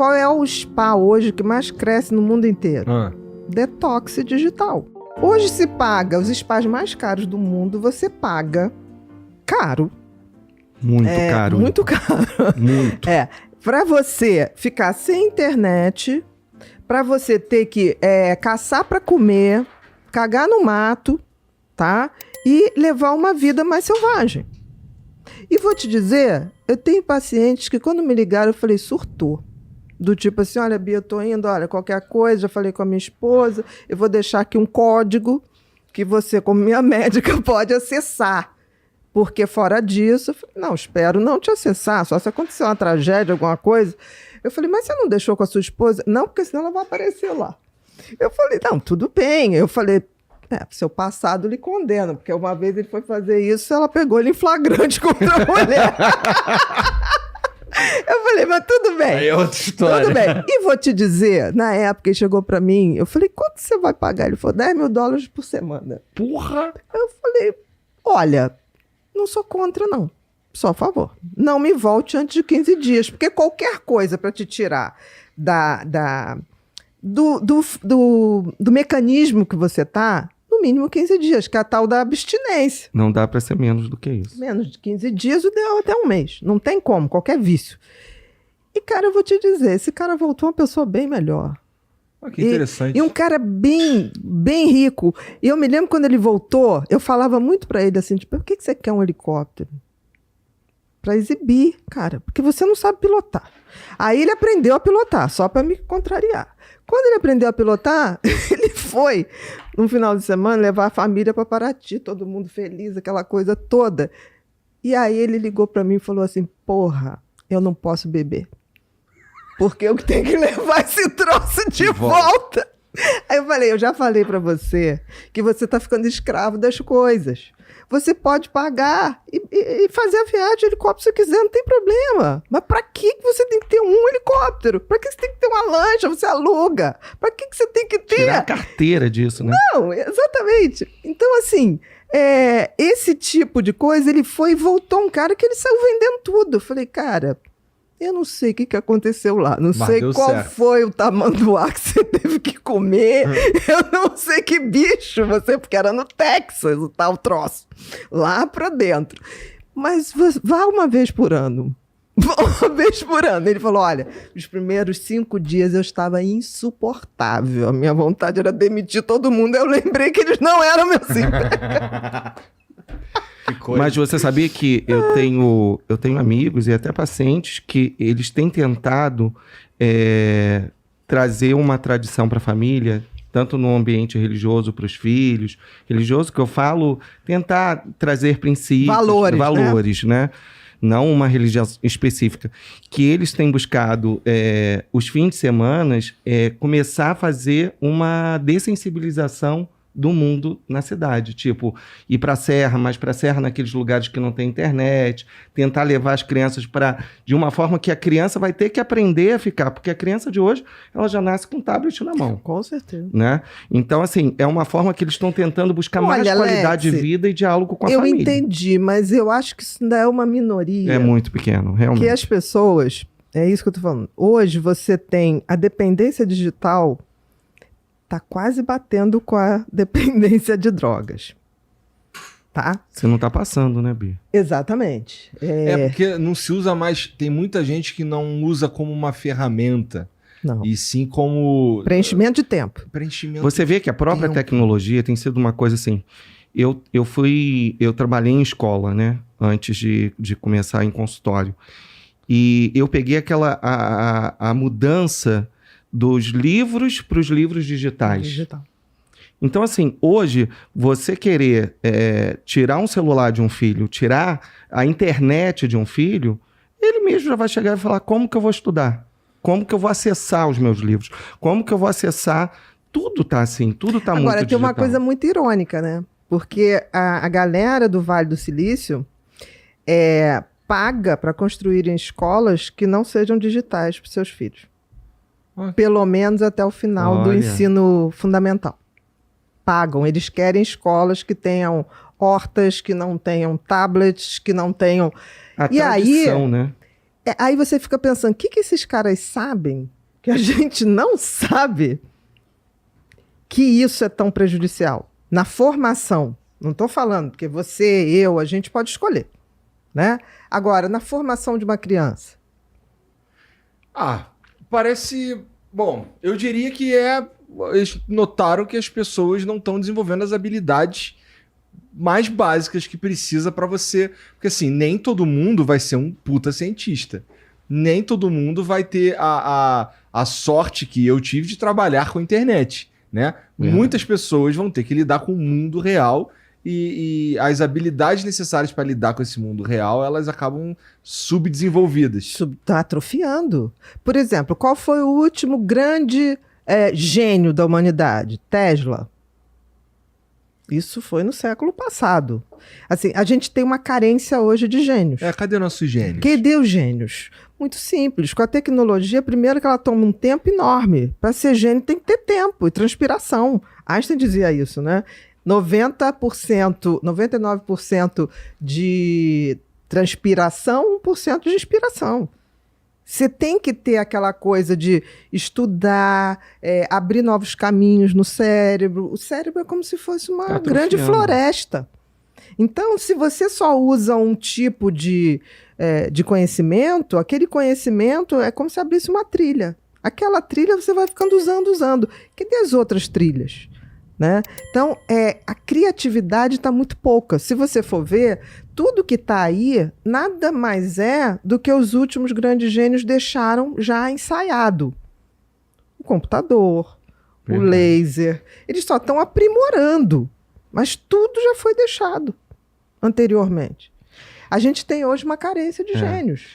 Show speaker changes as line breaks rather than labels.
qual é o spa hoje que mais cresce no mundo inteiro? Detox digital. Hoje se paga, os spas mais caros do mundo, você paga caro.
Muito caro.
Muito caro.
Muito.
Para você ficar sem internet, para você ter que caçar para comer, cagar no mato, tá? E levar uma vida mais selvagem. E vou te dizer, eu tenho pacientes que quando me ligaram eu falei, surtou. Do tipo assim, olha, Bia, eu tô indo, olha, qualquer coisa, já falei com a minha esposa, eu vou deixar aqui um código que você, como minha médica, pode acessar. Porque fora disso, eu falei, não, espero não te acessar, só se acontecer uma tragédia, alguma coisa. Eu falei, mas você não deixou com a sua esposa? Não, porque senão ela vai aparecer lá. Eu falei, não, tudo bem. Eu falei, seu passado lhe condena, porque uma vez ele foi fazer isso, ela pegou ele em flagrante contra a mulher. Eu falei, mas tudo bem.
Aí é outra história.
Tudo bem. E vou te dizer, na época ele chegou pra mim, eu falei, quanto você vai pagar? Ele falou, $10 mil por semana.
Porra!
Eu falei, olha, não sou contra, não. Só a favor. Não me volte antes de 15 dias, porque qualquer coisa pra te tirar do mecanismo que você tá, no mínimo 15 dias, que é a tal da abstinência.
Não dá pra ser menos do que isso.
Menos de 15 dias, o ideal é até um mês. Não tem como, qualquer vício. E, cara, eu vou te dizer, esse cara voltou uma pessoa bem melhor.
Que interessante.
E um cara bem, bem rico. E eu me lembro quando ele voltou, eu falava muito pra ele assim, tipo, por que você quer um helicóptero? Pra exibir, cara, porque você não sabe pilotar. Aí ele aprendeu a pilotar, só pra me contrariar. Quando ele aprendeu a pilotar, ele foi, no final de semana, levar a família para Paraty, todo mundo feliz, aquela coisa toda. E aí ele ligou para mim e falou assim, porra, eu não posso beber, porque eu tenho que levar esse troço de volta. Aí eu falei, eu já falei para você que você tá ficando escravo das coisas. Você pode pagar e fazer a viagem de helicóptero se quiser, não tem problema. Mas para que você tem que ter um helicóptero? Para que você tem que ter uma lancha? Você aluga. Para que você tem que ter?
Tirar a carteira disso, né?
Não, exatamente. Então, assim, esse tipo de coisa, ele foi e voltou um cara que ele saiu vendendo tudo. Eu falei, cara, eu não sei o que aconteceu lá. Não sei qual foi o tamanduá que você teve que comer. Eu não sei que bicho você... Porque era no Texas o tal troço. Lá pra dentro. Mas vá uma vez por ano. Uma vez por ano. Ele falou, olha, os primeiros 5 dias eu estava insuportável. A minha vontade era demitir todo mundo. Eu lembrei que eles não eram meus empregados.
Mas você sabia que eu tenho amigos e até pacientes que eles têm tentado trazer uma tradição para a família, tanto no ambiente religioso para os filhos, religioso que eu falo, tentar trazer princípios, valores, né? Não uma religião específica, que eles têm buscado os fins de semana começar a fazer uma dessensibilização do mundo na cidade, tipo, ir para a serra, mas para a serra naqueles lugares que não tem internet, tentar levar as crianças de uma forma que a criança vai ter que aprender a ficar, porque a criança de hoje, ela já nasce com tablet na mão.
Com certeza.
Né? Então, assim, é uma forma que eles estão tentando buscar mais qualidade de vida e diálogo com a família.
Eu entendi, mas eu acho que isso ainda é uma minoria.
É muito pequeno, realmente.
Que as pessoas, é isso que eu tô falando, hoje você tem a dependência digital tá quase batendo com a dependência de drogas. Tá?
Você não tá passando, né, Bia?
Exatamente.
Porque não se usa mais... Tem muita gente que não usa como uma ferramenta.
Não.
E sim como...
Preenchimento de tempo.
Você vê que a própria tecnologia tem sido uma coisa assim... Eu trabalhei em escola, né? Antes de começar em consultório. E eu peguei a mudança dos livros para os livros digitais.
Digital.
Então, assim, hoje, você querer tirar um celular de um filho, tirar a internet de um filho, ele mesmo já vai chegar e falar, como que eu vou estudar? Como que eu vou acessar os meus livros? Como que eu vou acessar? Tudo tá assim, tudo tá muito digital.
Agora, tem uma coisa muito irônica, né? Porque a galera do Vale do Silício paga para construírem escolas que não sejam digitais para seus filhos. Pelo menos até o final do ensino fundamental. Pagam. Eles querem escolas que tenham hortas, que não tenham tablets, que não tenham...
A tradição, né?
Aí você fica pensando, o que esses caras sabem que a gente não sabe que isso é tão prejudicial? Na formação, não estou falando, porque você, eu, a gente pode escolher, né? Agora, na formação de uma criança.
Parece... Bom, eu diria que eles notaram que as pessoas não estão desenvolvendo as habilidades mais básicas que precisa para você... Porque assim, nem todo mundo vai ser um puta cientista. Nem todo mundo vai ter a sorte que eu tive de trabalhar com a internet, né? Muitas pessoas vão ter que lidar com o mundo real e as habilidades necessárias para lidar com esse mundo real, elas acabam subdesenvolvidas.
Está atrofiando. Por exemplo, qual foi o último grande gênio da humanidade? Tesla. Isso foi no século passado. Assim, a gente tem uma carência hoje de gênios.
Cadê nossos gênios?
Cadê os gênios? Muito simples. Com a tecnologia, primeiro que ela toma um tempo enorme. Para ser gênio tem que ter tempo e transpiração. Einstein dizia isso, né? 99% de transpiração, 1% de inspiração. Você tem que ter aquela coisa de estudar, abrir novos caminhos no cérebro. O cérebro é como se fosse uma grande floresta. Então, se você só usa um tipo de conhecimento, aquele conhecimento é como se abrisse uma trilha. Aquela trilha você vai ficando usando. Cadê as outras trilhas? Né? Então, a criatividade está muito pouca. Se você for ver, tudo que está aí nada mais é do que os últimos grandes gênios deixaram já ensaiado. O computador, o laser, eles só estão aprimorando, mas tudo já foi deixado anteriormente. A gente tem hoje uma carência de gênios.